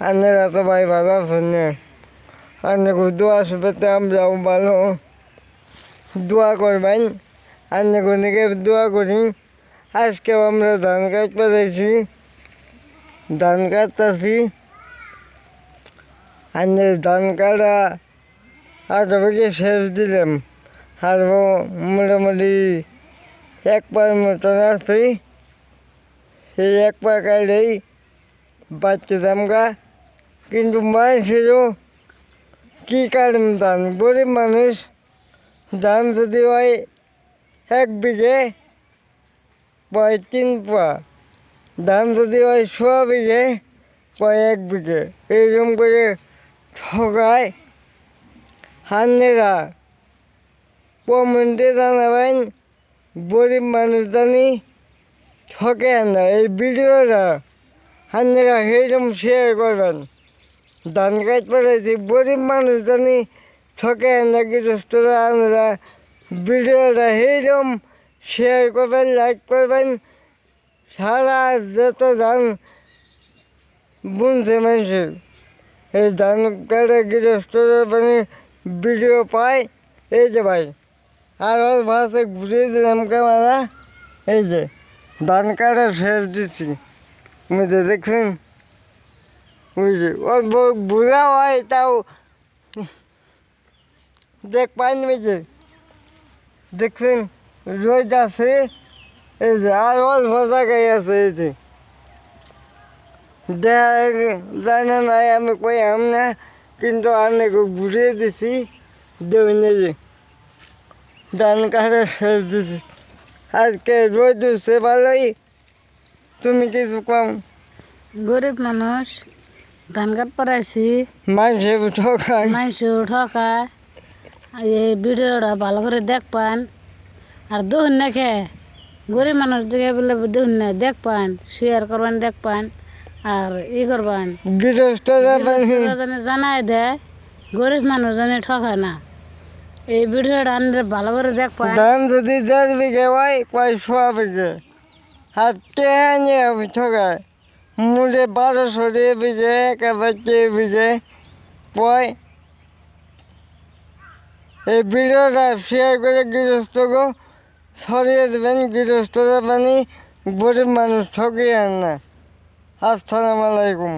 আপনারা তো ভাই ভালো আছেন না? আপনাকে দোয়া শুভেতে আমরাও ভালো। দোয়া করবেন, আপনাকে অনেকে দোয়া করি। আজকেও আমরা ধান কাটতে পেরেছি, ধান কাটতেছি। আপনার ধান কাটা 8 থেকে শেষ দিলাম, আরও মোটামুটি 1 পার মতন আছে। সেই 1 পা কাটলেই বাচ্চাদাম গা, কিন্তু মানুষেরও কী কাটম ধান, গরিব মানুষ। ধান যদি হয় 1 বিঘে প্রায় 3 পা, ধান যদি হয় 100 বিঘে প্রায় 1 বিঘে, এইরকম করে ঠকায়। আপনারা কমেন্টে জানাবেন গরিব মানুষ জানি ঠকে না। এই ভিডিওটা আপনারা সেইরকম শেয়ার করবেন। ধান কাটতে পেরেছি, গরিব মানুষ জানি ঠকে না। গৃহস্থরা আপনারা ভিডিওটা সেইরকম শেয়ার করবেন, লাইক করবেন। সারা যত ধান বুনছে মানুষের, এই ধান কাটা গৃহস্থরা মানে ভিডিও পায়। এই যে ভাই, আর ওর ভাষে ঘুরিয়ে দিলাম ক্যামেরা। এই যে ধান কাটা শেষ দিচ্ছি, বুঝতে দেখছেন? ওই যে ওর বুড়া হয় তাও দেখ পাইনি, যে দেখছেন রোদ আছে। এই যে আর অল্প জায়গায় আছে, এই যে জানে নাই আমি কইলাম না, কিন্তু অনেকে ঘুরিয়ে দিছি। দেখুন এই যে ধান কাটা শেষ দিছি। আজকে রোদ উঠছে ভালোই। তুমি কিছু কম? গরিব মানুষ ধান কাট পড়াইছি, মানুষে ঠকায়, মানুষও ঠকায়। এই ভিডিওটা ভালো করে দেখবেন। আর দেখুন না খে গরিব মানুষ দেখে বলে দেখুন না, দেখবেন, শেয়ার করবেন, দেখবেন আর করবেন। গৃহস্থরা জানে জানাই দেয় গরিব মানুষ জানে ঠকায় না। এই ভিডিওটা আপনারা ভালো করে দেখবেন। ধান যদি 1.5 বিঘে হয় প্রায় 100 বিঘে, আর টেনে ঠকায় মুড়ে 1200 বিঘে, একেবারে 3 বিঘে পয়। এই ভিডিওটা শেয়ার করে গৃহস্থকে ছড়িয়ে দেবেন। গৃহস্থরা মানে গরিব মানুষ ঠকিয়ে না। আসসালামু আলাইকুম।